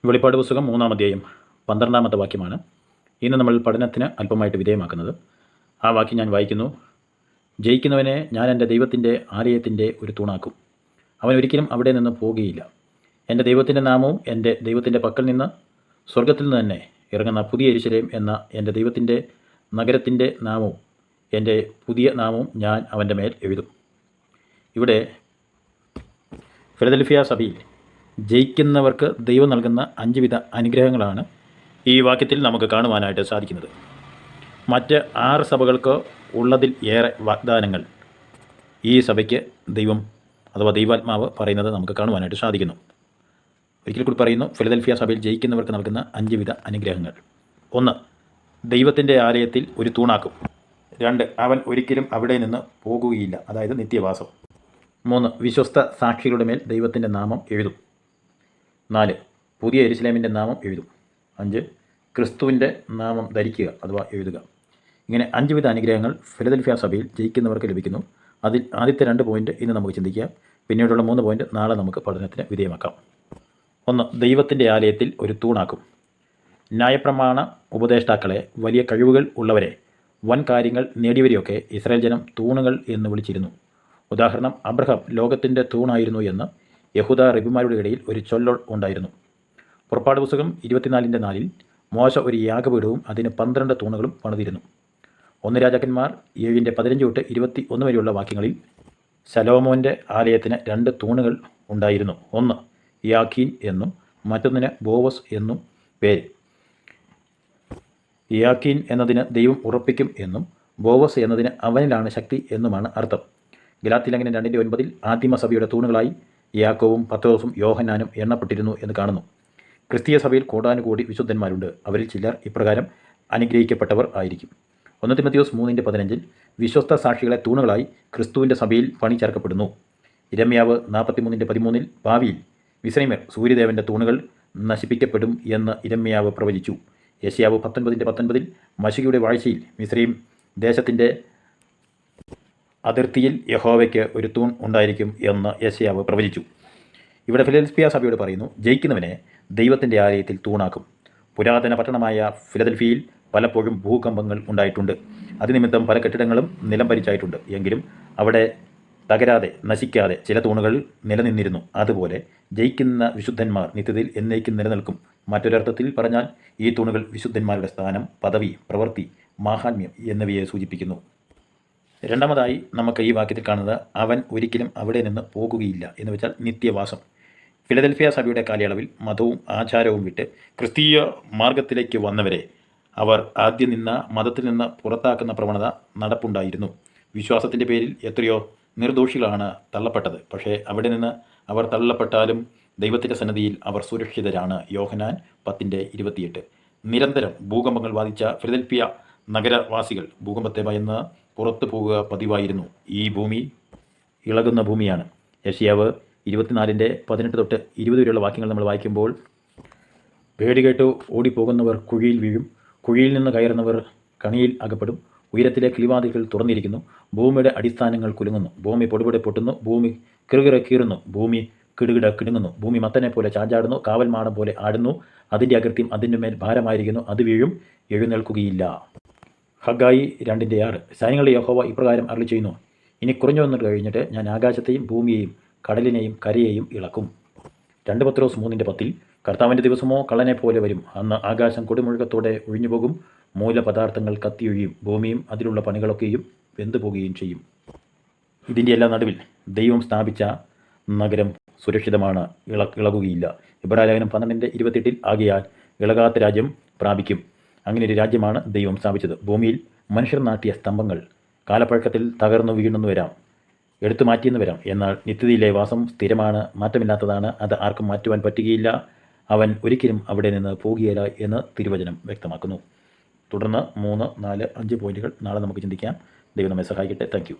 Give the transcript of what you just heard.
വെളിപ്പാട് പുസ്തകം 3-ാം അധ്യായം 12-ാമത്തെ വാക്യമാണ് ഇന്ന് നമ്മൾ പഠനത്തിന് അല്പമായിട്ട് വിധേയമാക്കുന്നത്. ആ വാക്യം ഞാൻ വായിക്കുന്നു. ജയിക്കുന്നവനെ ഞാൻ എൻ്റെ ദൈവത്തിൻ്റെ ആലയത്തിൻ്റെ ഒരു തൂണാക്കും. അവൻ ഒരിക്കലും അവിടെ നിന്ന് പോകുകയില്ല. എൻ്റെ ദൈവത്തിൻ്റെ നാമവും എൻ്റെ ദൈവത്തിൻ്റെ പക്കൽ നിന്ന് സ്വർഗത്തിൽ നിന്ന് തന്നെ ഇറങ്ങുന്ന പുതിയ യെരൂശലേം എന്ന എൻ്റെ ദൈവത്തിൻ്റെ നഗരത്തിൻ്റെ നാമവും എൻ്റെ പുതിയ നാമവും ഞാൻ അവൻ്റെ മേൽ എഴുതും. ഇവിടെ ഫിലദൽഫിയ സഭയിൽ ജയിക്കുന്നവർക്ക് ദൈവം നൽകുന്ന 5 വിധ അനുഗ്രഹങ്ങളാണ് ഈ വാക്യത്തിൽ നമുക്ക് കാണുവാനായിട്ട് സാധിക്കുന്നത്. മറ്റ് 6 സഭകൾക്ക് ഉള്ളതിൽ ഏറെ വാഗ്ദാനങ്ങൾ ഈ സഭയ്ക്ക് ദൈവം അഥവാ ദൈവാത്മാവ് പറയുന്നത് നമുക്ക് കാണുവാനായിട്ട് സാധിക്കുന്നു. ഒരിക്കൽ കൂടി പറയുന്നു, ഫിലദൽഫിയ സഭയിൽ ജയിക്കുന്നവർക്ക് നൽകുന്ന 5 വിധ അനുഗ്രഹങ്ങൾ. 1. ദൈവത്തിൻ്റെ ആലയത്തിൽ ഒരു തൂണാക്കും. 2. അവൻ ഒരിക്കലും അവിടെ നിന്ന് പോകുകയില്ല, അതായത് നിത്യവാസം. 3. വിശ്വസ്ത സാക്ഷികളുടെ മേൽ ദൈവത്തിൻ്റെ നാമം എഴുതും. 4. പുതിയ യെരൂശലേമിൻ്റെ നാമം എഴുതും. 5. ക്രിസ്തുവിൻ്റെ നാമം ധരിക്കുക അഥവാ എഴുതുക. ഇങ്ങനെ 5 വിധ അനുഗ്രഹങ്ങൾ ഫിലദൽഫിയ സഭയിൽ ജയിക്കുന്നവർക്ക് ലഭിക്കുന്നു. അതിൽ ആദ്യത്തെ 2 പോയിൻ്റ് ഇന്ന് നമുക്ക് ചിന്തിക്കാം. പിന്നീടുള്ള 3 പോയിൻ്റ് നാളെ നമുക്ക് പഠനത്തിന് വിധേയമാക്കാം. 1. ദൈവത്തിൻ്റെ ആലയത്തിൽ ഒരു തൂണാക്കും. ന്യായപ്രമാണ ഉപദേഷ്ടാക്കളെ, വലിയ കഴിവുകൾ ഉള്ളവരെ, വൻ കാര്യങ്ങൾ നേടിയവരെയൊക്കെ ഇസ്രായേൽ ജനം തൂണുകൾ എന്ന് വിളിച്ചിരുന്നു. ഉദാഹരണം, അബ്രഹാം ലോകത്തിൻ്റെ തൂണായിരുന്നു എന്ന് യഹൂദ റബിമാരുടെ ഇടയിൽ ഒരു ചൊല്ല് ഉണ്ടായിരുന്നു. പുറപ്പാട് പുസ്തകം 24:4 മോശ ഒരു യാഗപീഠവും അതിന് 12 തൂണുകളും പണിതിരുന്നു. 1 രാജാക്കന്മാർ 7:15-21 വരെയുള്ള വാക്യങ്ങളിൽ ശലോമോൻ്റെ ആലയത്തിന് 2 തൂണുകൾ ഉണ്ടായിരുന്നു. ഒന്ന് യാഖീൻ എന്നും മറ്റൊന്നിന് ബോവസ് എന്നും പേര്. യാഖീൻ എന്നതിന് ദൈവം ഉറപ്പിക്കും എന്നും ബോവസ് എന്നതിന് അവനിലാണ് ശക്തി എന്നുമാണ് അർത്ഥം. ഗലാത്യലേഖനം 2:9 ആദിമസഭയുടെ തൂണുകളായി യാക്കോബും പത്രോസും യോഹന്നാനും എണ്ണപ്പെട്ടിരുന്നു എന്ന് കാണുന്നു. ക്രിസ്തീയ സഭയിൽ കോടാനുകോടി വിശുദ്ധന്മാരുണ്ട്. അവരിൽ ചിലർ ഇപ്രകാരം അനുഗ്രഹിക്കപ്പെട്ടവർ ആയിരിക്കും. 1 തിമോഥെയോസ് 3:15 വിശ്വസ്ത സാക്ഷികളെ തൂണുകളായി ക്രിസ്തുവിൻ്റെ സഭയിൽ പണി ചേർക്കപ്പെടുന്നു. ഇരമ്യാവ് 43:13 ഭാവിയിൽ മിസ്രയീമ്യർ സൂര്യദേവൻ്റെ തൂണുകൾ നശിപ്പിക്കപ്പെടും എന്ന് ഇരമ്യാവ് പ്രവചിച്ചു. യെശയ്യാവ് 19:19 മശികയുടെ വാഴ്ചയിൽ മിസ്രയീം ദേശത്തിൻ്റെ അതിർത്തിയിൽ യഹോവയ്ക്ക് ഒരു തൂൺ ഉണ്ടായിരിക്കും എന്ന് യെശയ്യാവ് പ്രവചിച്ചു. ഇവിടെ ഫിലദൽഫിയ സഭയോട് പറയുന്നു, ജയിക്കുന്നവനെ ദൈവത്തിൻ്റെ ആലയത്തിൽ തൂണാക്കും. പുരാതന പട്ടണമായ ഫിലദൽഫിയയിൽ പലപ്പോഴും ഭൂകമ്പങ്ങൾ ഉണ്ടായിട്ടുണ്ട്. അതുനിമിത്തം പല കെട്ടിടങ്ങളും നിലംപരിച്ചായിട്ടുണ്ട്. എങ്കിലും അവിടെ തകരാതെ നശിക്കാതെ ചില തൂണുകൾ നിലനിന്നിരുന്നു. അതുപോലെ ജയിക്കുന്ന വിശുദ്ധന്മാർ നിത്യതയിൽ എന്നേക്കും നിലനിൽക്കും. മറ്റൊരർത്ഥത്തിൽ പറഞ്ഞാൽ ഈ തൂണുകൾ വിശുദ്ധന്മാരുടെ സ്ഥാനം, പദവി, പ്രവൃത്തി, മാഹാത്മ്യം എന്നിവയെ സൂചിപ്പിക്കുന്നു. രണ്ടാമതായി നമുക്ക് ഈ വാക്യത്തിൽ കാണുന്നത് അവൻ ഒരിക്കലും അവിടെ നിന്ന് പോകുകയില്ല എന്ന് വെച്ചാൽ നിത്യവാസം. ഫിലദൽഫിയ സഭയുടെ കാലയളവിൽ മതവും ആചാരവും വിട്ട് ക്രിസ്തീയ മാർഗത്തിലേക്ക് വന്നവരെ അവർ ആദ്യം നിന്ന മതത്തിൽ നിന്ന് പുറത്താക്കുന്ന പ്രവണത നടപ്പുണ്ടായിരുന്നു. വിശ്വാസത്തിൻ്റെ പേരിൽ എത്രയോ നിർദോഷികളാണ് തള്ളപ്പെട്ടത്. പക്ഷേ അവിടെ നിന്ന് അവർ തള്ളപ്പെട്ടാലും ദൈവത്തിൻ്റെ സന്നിധിയിൽ അവർ സുരക്ഷിതരാണ്. യോഹന്നാൻ 10:28. നിരന്തരം ഭൂകമ്പങ്ങൾ ബാധിച്ച ഫിലദൽഫിയ നഗരവാസികൾ ഭൂകമ്പത്തെ ഭയന്ന് പുറത്തു പോകുക പതിവായിരുന്നു. ഈ ഭൂമി ഇളകുന്ന ഭൂമിയാണ്. യെശയ്യാവ് 24:18-20 വരെയുള്ള വാക്യങ്ങൾ നമ്മൾ വായിക്കുമ്പോൾ, പേടി കേട്ട് ഓടിപ്പോകുന്നവർ കുഴിയിൽ വീഴും, കുഴിയിൽ നിന്ന് കയറുന്നവർ കണിയിൽ അകപ്പെടും, ഉയരത്തിലെ കിളിവാതിലുകൾ തുറന്നിരിക്കുന്നു, ഭൂമിയുടെ അടിസ്ഥാനങ്ങൾ കുലുങ്ങുന്നു, ഭൂമി പൊടിപൊടി പൊട്ടുന്നു, ഭൂമി കിറുകിറ കീറുന്നു, ഭൂമി കിടുകിട കിടുങ്ങുന്നു, ഭൂമി മത്തനെ പോലെ ചാഞ്ചാടുന്നു, കാവൽമാടം പോലെ ആടുന്നു, അതിൻ്റെ അകൃത്യം അതിൻ്റെ മേൽ ഭാരമായിരിക്കുന്നു, അത് വീഴും, എഴുന്നേൽക്കുകയില്ല. ഹഗ്ഗായി 2:6 സൈന്യങ്ങളുടെ യഹോവ ഇപ്രകാരം അരുളി ചെയ്യുന്നു, ഇനി കുറഞ്ഞു വന്നിട്ട് കഴിഞ്ഞിട്ട് ഞാൻ ആകാശത്തെയും ഭൂമിയെയും കടലിനെയും കരയെയും ഇളക്കും. 2 പത്രോസ് 3:10 കർത്താവിൻ്റെ ദിവസമോ കള്ളനെ പോലെ വരും. അന്ന് ആകാശം കൊടുമുഴക്കത്തോടെ ഒഴിഞ്ഞുപോകും, മൂലപദാർത്ഥങ്ങൾ കത്തിയൊഴിയും, ഭൂമിയും അതിലുള്ള പണികളൊക്കെയും വെന്തുപോകുകയും ചെയ്യും. ഇതിൻ്റെ എല്ലാ നടുവിൽ ദൈവം സ്ഥാപിച്ച നഗരം സുരക്ഷിതമാണ്, ഇളകുകയില്ല. ഇബ്രായലേഖനം 12:28 ആകയാൽ ഇളകാത്ത രാജ്യം പ്രാപിക്കും. അങ്ങനെ ഒരു രാജ്യമാണ് ദൈവം സ്ഥാപിച്ചത്. ഭൂമിയിൽ മനുഷ്യർ നാട്ടിയ സ്തംഭങ്ങൾ കാലപ്പഴക്കത്തിൽ തകർന്നു വീണെന്ന് വരാം, എടുത്തു മാറ്റിയെന്ന് വരാം. എന്നാൽ നിത്യതയിലെ വാസം സ്ഥിരമാണ്, മാറ്റമില്ലാത്തതാണ്. അത് ആർക്കും മാറ്റുവാൻ പറ്റുകയില്ല. അവൻ ഒരിക്കലും അവിടെ നിന്ന് പോകുകയില്ല എന്ന് തിരുവചനം വ്യക്തമാക്കുന്നു. തുടർന്ന് 3, 4, 5 പോയിന്റുകൾ നാളെ നമുക്ക് ചിന്തിക്കാം. ദൈവം നമ്മെ സഹായിക്കട്ടെ. Thank you.